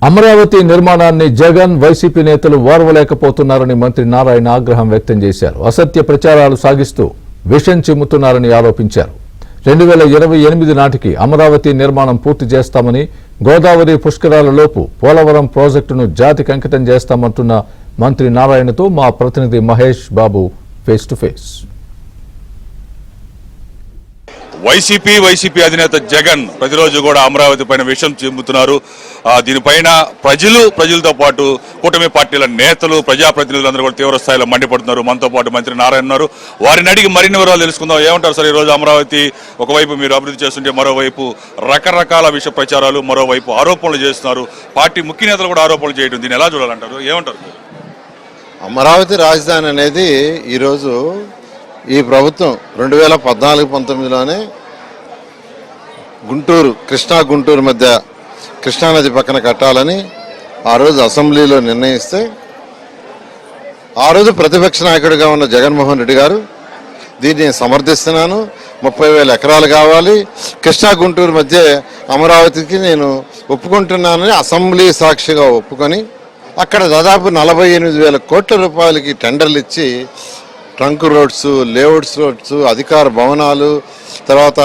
అమరావతి నిర్మాణాన్ని జగన్ వైసీపీ నేతలు ఓర్వలేకపోతున్నారని మంత్రి నారాయణ ఆగ్రహం వ్యక్తం చేశారు. అసత్య ప్రచారాలు సాగిస్తూ విషం చిమ్ముతున్నారని ఆరోపించారు. 2028 నాటికి అమరావతి నిర్మాణం పూర్తి చేస్తామని, గోదావరి పుష్కరాలలోపు పోలవరం ప్రాజెక్టును జాతికి అంకితం చేస్తామంటున్న మంత్రి నారాయణతో మా ప్రతినిధి Mahesh Babu face to face. YCP అధినేత జగన్ ప్రతిరోజు కూడా అమరావతి పైన విషం చిమ్ముతున్నారు. దీనిపైన ప్రజలతో పాటు కూటమి పార్టీల నేతలు, ప్రజాప్రతినిధులందరూ కూడా తీవ్ర స్థాయిలో మండిపడుతున్నారు. మనతో పాటు మంత్రి నారాయణ ఉన్నారు. వారిని అడిగి మరిన్ని వివరాలు తెలుసుకుందాం. ఏమంటారు సార్, ఈ రోజు అమరావతి ఒకవైపు మీరు అభివృద్ధి చేస్తుంటే మరోవైపు రకరకాల విష ప్రచారాలు, మరోవైపు ఆరోపణలు చేస్తున్నారు. పార్టీ ముఖ్య నేతలు కూడా ఆరోపణలు చేయడం, దీన్ని ఎలా చూడాలంటారు? ఏమంటారు? అమరావతి రాజధాని అనేది ఈరోజు ఈ ప్రభుత్వం 2014-19లోనే గుంటూరు మధ్య కృష్ణానది పక్కన కట్టాలని ఆ రోజు అసెంబ్లీలో నిర్ణయిస్తే, ఆ రోజు ప్రతిపక్ష నాయకుడిగా ఉన్న జగన్మోహన్ రెడ్డి గారు దీన్ని సమర్థిస్తున్నాను, 30,000 ఎకరాలు కావాలి, కృష్ణా గుంటూరు మధ్య అమరావతికి నేను ఒప్పుకుంటున్నానని అసెంబ్లీ సాక్షిగా ఒప్పుకొని అక్కడ దాదాపు 48,000 కోట్ల రూపాయలకి టెండర్లు ఇచ్చి ట్రంక్ రోడ్స్, లేఅవుట్స్ రోడ్స్, అధికార భవనాలు, తర్వాత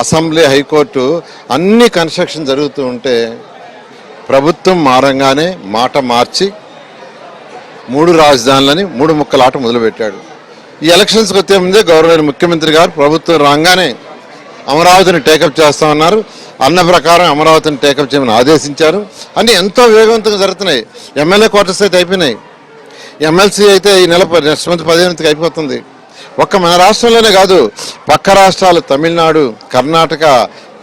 అసెంబ్లీ, హైకోర్టు అన్ని కన్స్ట్రక్షన్ జరుగుతూ ఉంటే ప్రభుత్వం మారంగానే మాట మార్చి 3 రాజధానులని 3 ముక్కలాట మొదలుపెట్టాడు. ఈ ఎలక్షన్స్కి వచ్చే ముందే గౌరవ ముఖ్యమంత్రి గారు ప్రభుత్వం రాగానే అమరావతిని టేకప్ చేస్తామన్నారు. అన్న ప్రకారం అమరావతిని టేకప్ చేయమని ఆదేశించారు. అన్నీ ఎంతో వేగవంతంగా జరుగుతున్నాయి. ఎమ్మెల్యే క్వార్టర్స్ అయితే అయిపోయినాయి. ఎమ్మెల్సీ అయితే ఈ నెల నెక్స్ట్ మంత్ 15కి అయిపోతుంది. ఒక్క మన రాష్ట్రంలోనే కాదు, పక్క రాష్ట్రాలు తమిళనాడు, కర్ణాటక,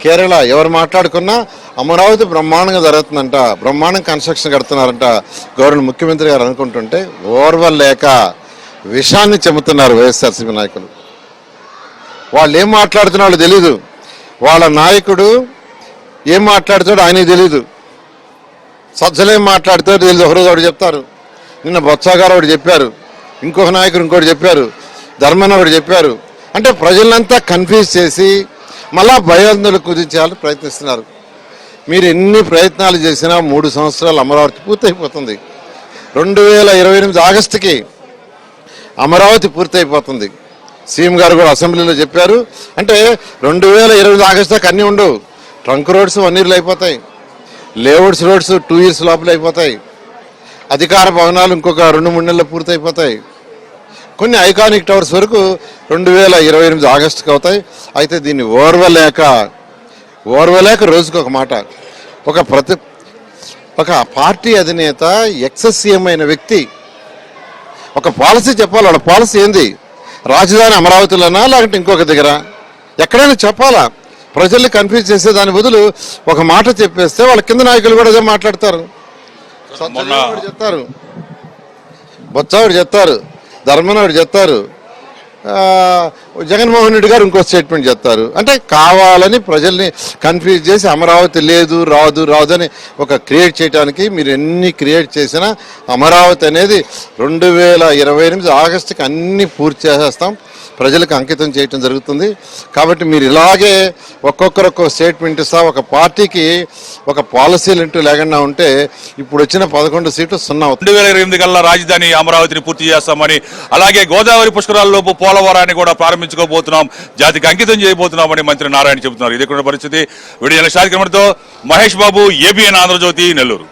కేరళ ఎవరు మాట్లాడుకున్నా అమరావతి బ్రహ్మాండంగా జరుగుతుందంట, బ్రహ్మాండం కన్స్ట్రక్షన్ కడుతున్నారంట. గౌరవ ముఖ్యమంత్రి గారు అనుకుంటుంటే ఓర్వలేక విషాన్ని చెబుతున్నారు వైఎస్ఆర్సీపీ నాయకులు. వాళ్ళు ఏం మాట్లాడుతున్నారో తెలీదు, వాళ్ళ నాయకుడు ఏం మాట్లాడుతాడో ఆయనకి తెలీదు, సజ్జలు ఏం మాట్లాడుతాడో తెలీదు. ఒకరోజు ఒకటి చెప్తారు, నిన్న బొత్స గారు ఒకటి చెప్పారు, ఇంకొక నాయకుడు ఇంకోటి చెప్పారు, ధర్మన్న ఒకటి చెప్పారు. అంటే ప్రజలంతా కన్ఫ్యూజ్ చేసి మళ్ళా భయాందోళన కుదించాలని ప్రయత్నిస్తున్నారు. మీరు ఎన్ని ప్రయత్నాలు చేసినా 3 సంవత్సరాలు అమరావతి పూర్తయిపోతుంది. 2028 ఆగస్టుకి అమరావతి పూర్తయిపోతుంది. సీఎం గారు కూడా అసెంబ్లీలో చెప్పారు. అంటే 2028 ఆగస్టు దాకా అన్నీ ఉండవు. ట్రంక్ రోడ్స్ 1 ఇయర్లో అయిపోతాయి, లేఅవుట్స్ రోడ్స్ 2 ఇయర్స్ లోపల అయిపోతాయి, అధికార భవనాలు ఇంకొక 2-3 నెలల్లో పూర్తయిపోతాయి, కొన్ని ఐకానిక్ టవర్స్ వరకు 2028 ఆగస్టుకి అవుతాయి. అయితే దీన్ని ఓర్వలేక రోజుకు ఒక మాట, ఒక పార్టీ అధినేత, ఎక్సెస్సీఎం అయిన వ్యక్తి ఒక పాలసీ చెప్పాలి. వాళ్ళ పాలసీ ఏంది? రాజధాని అమరావతిలోనా లేకుంటే ఇంకొక దగ్గర? ఎక్కడైనా చెప్పాలా? ప్రజల్ని కన్ఫ్యూజ్ చేసే దాని బదులు ఒక మాట చెప్పేస్తే వాళ్ళ కింద నాయకులు కూడా అదే మాట్లాడతారు. చెప్తారు, బొత్స చెప్తారు, ధర్మన చెప్తారు, జగన్మోహన్ రెడ్డి గారు ఇంకో స్టేట్మెంట్ చెప్తారు. అంటే కావాలని ప్రజల్ని కన్ఫ్యూజ్ చేసి అమరావతి లేదు, రాదు అని ఒక క్రియేట్ చేయడానికి మీరు ఎన్ని క్రియేట్ చేసినా అమరావతి అనేది 2028 ఆగస్టుకి అన్ని పూర్తి చేసేస్తాం, ప్రజలకు అంకితం చేయటం జరుగుతుంది. కాబట్టి మీరు ఇలాగే ఒక్కొక్కరు ఒక్కొక్క స్టేట్మెంట్ ఇస్తా, ఒక పార్టీకి ఒక పాలసీలు అంటూ లేకుండా ఉంటే ఇప్పుడు వచ్చిన 11 సీట్లు 0 అవుతుంది. 2028 కల్లా రాజధాని అమరావతిని పూర్తి చేస్తామని, అలాగే గోదావరి పుష్కరాలలోపు పోలవరాన్ని కూడా ప్రారంభించుకోబోతున్నాం, జాతికి అంకితం చేయబోతున్నామని మంత్రి నారాయణ చెబుతున్నారు. ఇది కూడా పరిస్థితి. వీడియో కార్యక్రమంతో మహేష్ బాబు, ABN ఆంధ్రజ్యోతి, నెల్లూరు.